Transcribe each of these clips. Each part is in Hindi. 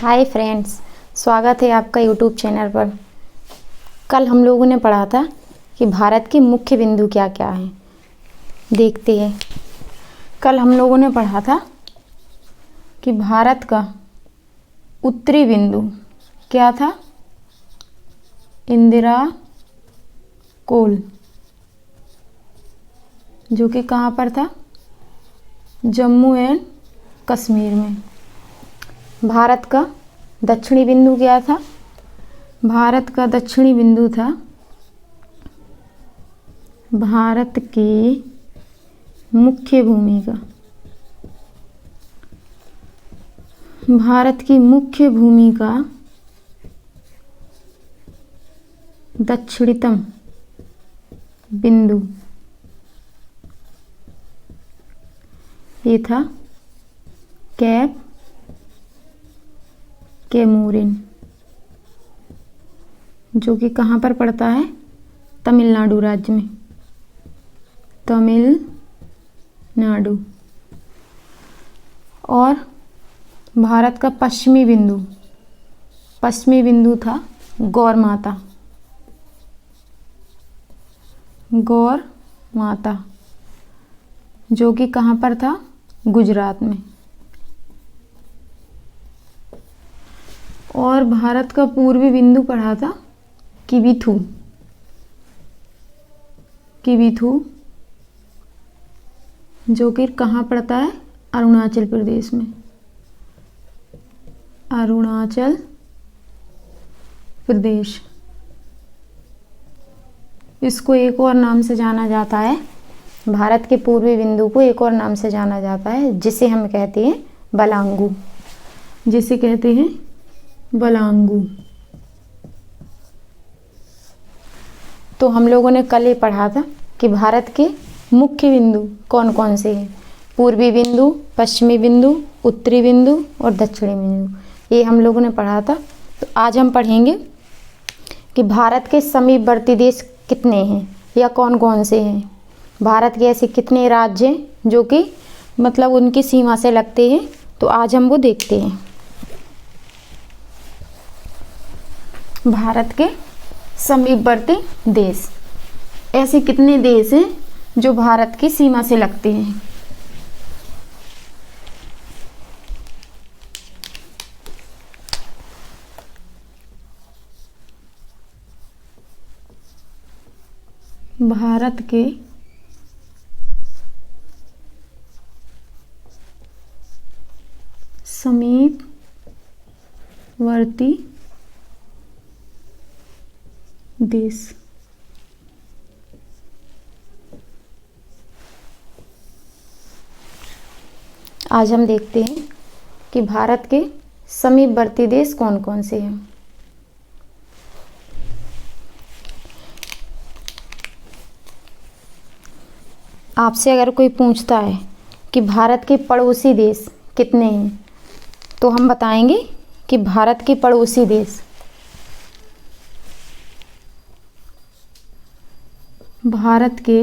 हाय फ्रेंड्स, स्वागत है आपका यूट्यूब चैनल पर। कल हम लोगों ने पढ़ा था कि भारत के मुख्य बिंदु क्या क्या हैं। देखते हैं। कल हम लोगों ने पढ़ा था कि भारत का उत्तरी बिंदु क्या था? इंदिरा कोल, जो कि कहाँ पर था? जम्मू एंड कश्मीर में। भारत का दक्षिणी बिंदु क्या था? भारत का दक्षिणी बिंदु था भारत की मुख्य भूमिका। भारत की मुख्य भूमिका दक्षिणतम बिंदु ये था कैप केमूरिन, जो कि कहाँ पर पड़ता है? तमिलनाडु राज्य में। तमिलनाडु। और भारत का पश्चिमी बिंदु था गौर माता, जो कि कहाँ पर था? गुजरात में। और भारत का पूर्वी बिंदु पढ़ा था किबिथु, जो कि कहाँ पड़ता है? अरुणाचल प्रदेश में। अरुणाचल प्रदेश। इसको एक और नाम से जाना जाता है, भारत के पूर्वी बिंदु को एक और नाम से जाना जाता है, जिसे हम कहते हैं बलांगू। जिसे कहते हैं बलांगू। तो हम लोगों ने कल ये पढ़ा था कि भारत के मुख्य बिंदु कौन कौन से हैं? पूर्वी बिंदु, पश्चिमी बिंदु, उत्तरी बिंदु और दक्षिणी बिंदु। ये हम लोगों ने पढ़ा था। तो आज हम पढ़ेंगे कि भारत के समीपवर्ती देश कितने हैं या कौन कौन से हैं। भारत के ऐसे कितने राज्य हैं जो कि मतलब उनकी सीमा से लगते हैं। तो आज हम वो देखते हैं। भारत के समीपवर्ती देश, ऐसे कितने देश हैं जो भारत की सीमा से लगते हैं। भारत के समीपवर्ती देश। आज हम देखते हैं कि भारत के समीपवर्ती देश कौन कौन से हैं। आपसे अगर कोई पूछता है कि भारत के पड़ोसी देश कितने हैं, तो हम बताएंगे कि भारत के पड़ोसी देश भारत के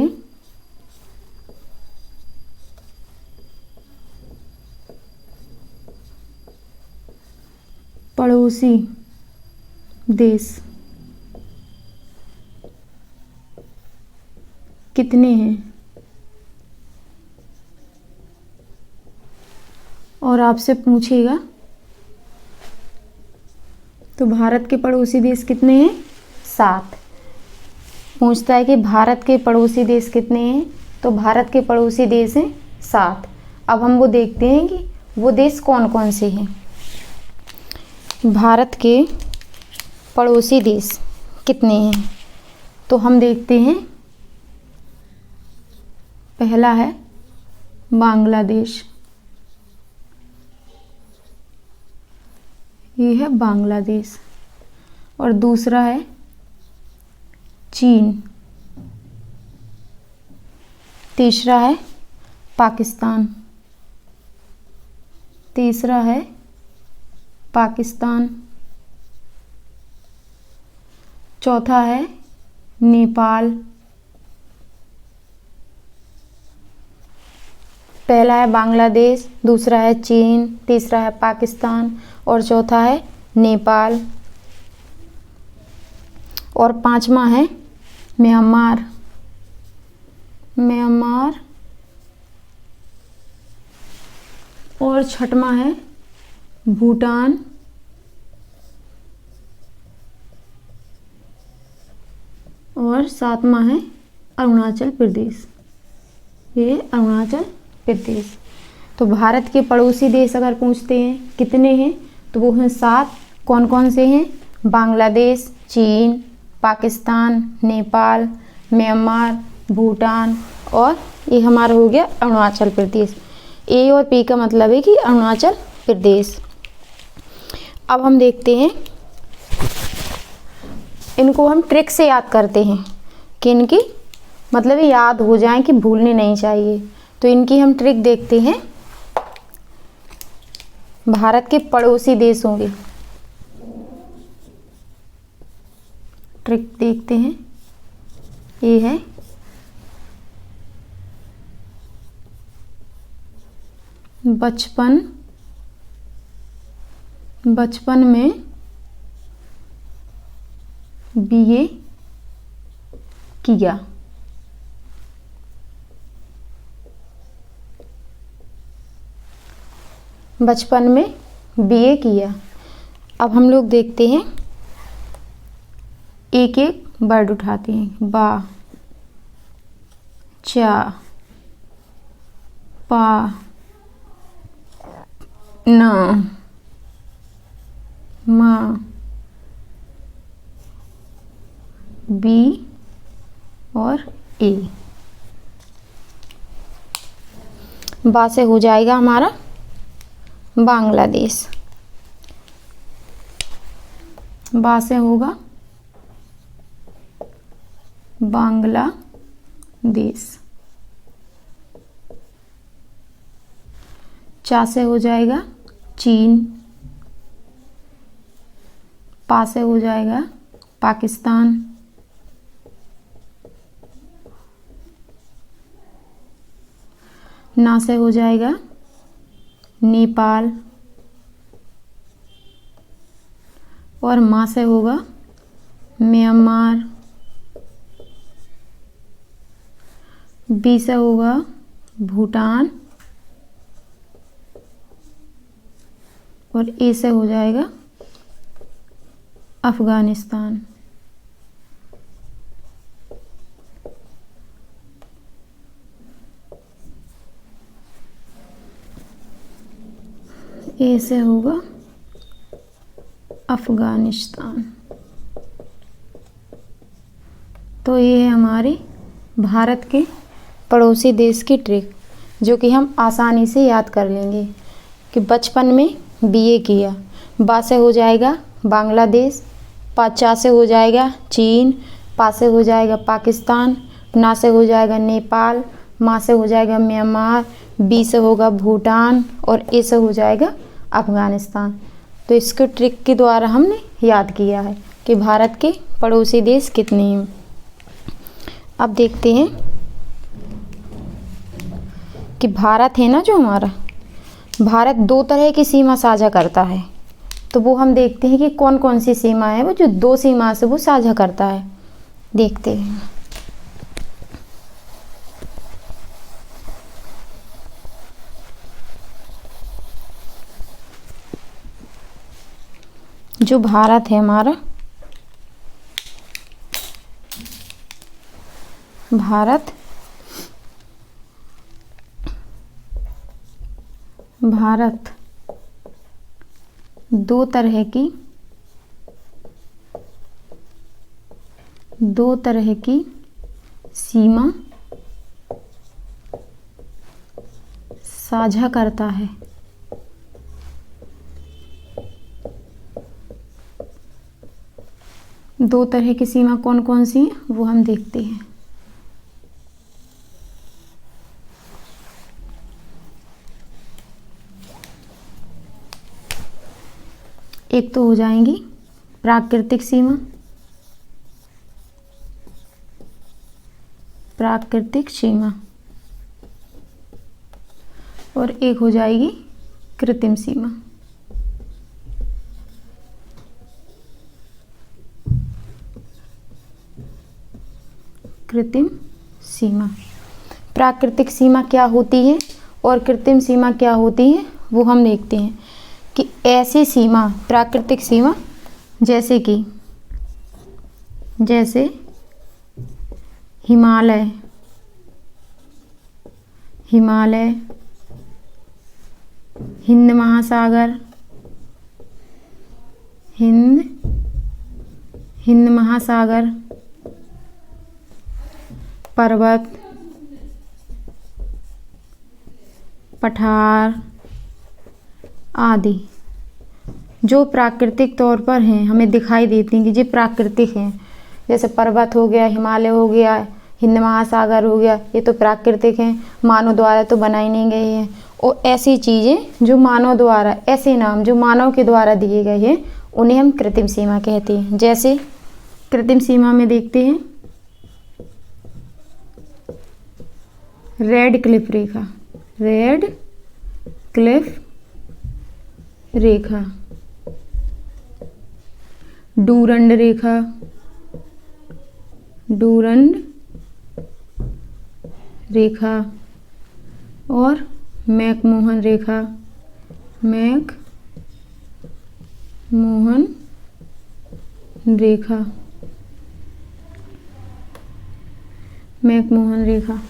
पड़ोसी देश कितने हैं। और आपसे पूछेगा तो भारत के पड़ोसी देश कितने हैं? 7। पूछता है कि भारत के पड़ोसी देश कितने हैं, तो भारत के पड़ोसी देश हैं 7। अब हम वो देखते हैं कि वो देश कौन कौन से हैं। भारत के पड़ोसी देश कितने हैं, तो हम देखते हैं। पहला है बांग्लादेश, ये है बांग्लादेश। और दूसरा है चीन। तीसरा है पाकिस्तान। चौथा है नेपाल। पहला है बांग्लादेश, दूसरा है चीन, तीसरा है पाकिस्तान और चौथा है नेपाल और पांचवा है म्यांमार। और छठवां है भूटान और सातवां है अरुणाचल प्रदेश। ये अरुणाचल प्रदेश। तो भारत के पड़ोसी देश अगर पूछते हैं कितने हैं, तो वो हैं 7। कौन कौन से हैं? बांग्लादेश, चीन, पाकिस्तान, नेपाल, म्यांमार, भूटान और ये हमारा हो गया अरुणाचल प्रदेश। ए और पी का मतलब है कि अरुणाचल प्रदेश। अब हम देखते हैं, इनको हम ट्रिक से याद करते हैं कि इनकी मतलब ये याद हो जाए कि भूलने नहीं चाहिए। तो इनकी हम ट्रिक देखते हैं भारत के पड़ोसी देशों की ट्रिक देखते हैं। ये है बचपन में बीए किया। बचपन में बीए किया। अब हम लोग देखते हैं, एक एक वर्ड उठाते हैं। बा, चा, पा, ना, मा, बी और ए। बा से हो जाएगा हमारा बांग्लादेश। बा से होगा बांग्लादेश। चा से हो जाएगा चीन। पा से हो जाएगा पाकिस्तान। ना से हो जाएगा नेपाल और मा से होगा म्यांमार। बी से होगा भूटान और ए से हो जाएगा अफगानिस्तान। ए से होगा अफगानिस्तान। तो ये है हमारे भारत के पड़ोसी देश की ट्रिक, जो कि हम आसानी से याद कर लेंगे कि बचपन में बीए किया। बा से हो जाएगा बांग्लादेश। चा से हो जाएगा चीन। पा से हो जाएगा पाकिस्तान। ना से हो जाएगा नेपाल। मा से हो जाएगा म्यांमार। बी से होगा भूटान और ए से हो जाएगा अफगानिस्तान। तो इसको ट्रिक के द्वारा हमने याद किया है कि भारत के पड़ोसी देश कितने हैं। अब देखते हैं कि भारत है ना, जो हमारा भारत 2 तरह की सीमा साझा करता है। तो वो हम देखते हैं कि कौन कौन सी सीमा है वो जो 2 सीमा से वो साझा करता है। देखते हैं। जो भारत है हमारा, भारत 2 तरह की सीमा साझा करता है। दो तरह की सीमा कौन कौन सी है वो हम देखते हैं। एक तो हो जाएंगी प्राकृतिक सीमा, और एक हो जाएगी कृत्रिम सीमा। कृत्रिम सीमा। प्राकृतिक सीमा क्या होती है और कृत्रिम सीमा क्या होती है वो हम देखते हैं कि ऐसी सीमा, प्राकृतिक सीमा जैसे हिमालय, हिंद महासागर, हिंद महासागर, पर्वत, पठार आदि जो प्राकृतिक तौर पर हैं, हमें दिखाई देती हैं कि ये प्राकृतिक हैं। जैसे पर्वत हो गया, हिमालय हो गया, हिंद महासागर हो गया, ये तो प्राकृतिक हैं, मानव द्वारा तो बनाई नहीं गई हैं। और ऐसी चीज़ें जो मानव द्वारा, ऐसे नाम जो मानव के द्वारा दिए गए हैं उन्हें हम कृत्रिम सीमा कहते हैं। जैसे कृत्रिम सीमा में देखते हैं रेड क्लिफ रेखा, रेड क्लिफ रेखा, डूरंड रेखा, डूरंड रेखा और मैकमोहन रेखा, मैकमोहन रेखा, मैकमोहन रेखा।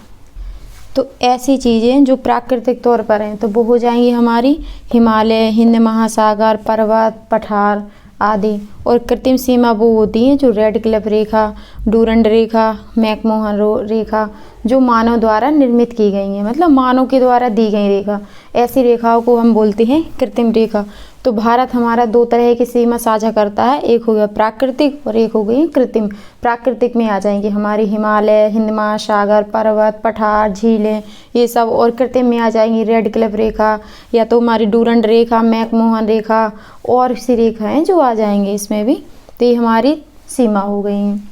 तो ऐसी चीज़ें जो प्राकृतिक तौर पर हैं तो वो हो जाएंगी हमारी हिमालय, हिंद महासागर, पर्वत, पठार आदि। और कृत्रिम सीमा वो होती हैं जो रेड क्लिफ रेखा, डूरंड रेखा, मैकमोहन रेखा जो मानव द्वारा निर्मित की गई हैं, मतलब मानव के द्वारा दी गई रेखा। ऐसी रेखाओं को हम बोलते हैं कृत्रिम रेखा। तो भारत हमारा दो तरह की सीमा साझा करता है, एक हो गया प्राकृतिक और एक हो गई कृत्रिम। प्राकृतिक में आ जाएंगे हमारी हिमालय, हिंद महासागर, पर्वत, पठार, झीलें ये सब। और कृत्रिम में आ जाएंगी रेड क्लिफ रेखा या तो हमारी डूरंड रेखा, मैकमोहन रेखा और सी रेखाएँ जो आ जाएंगी इसमें भी। तो ये हमारी सीमा हो गई हैं।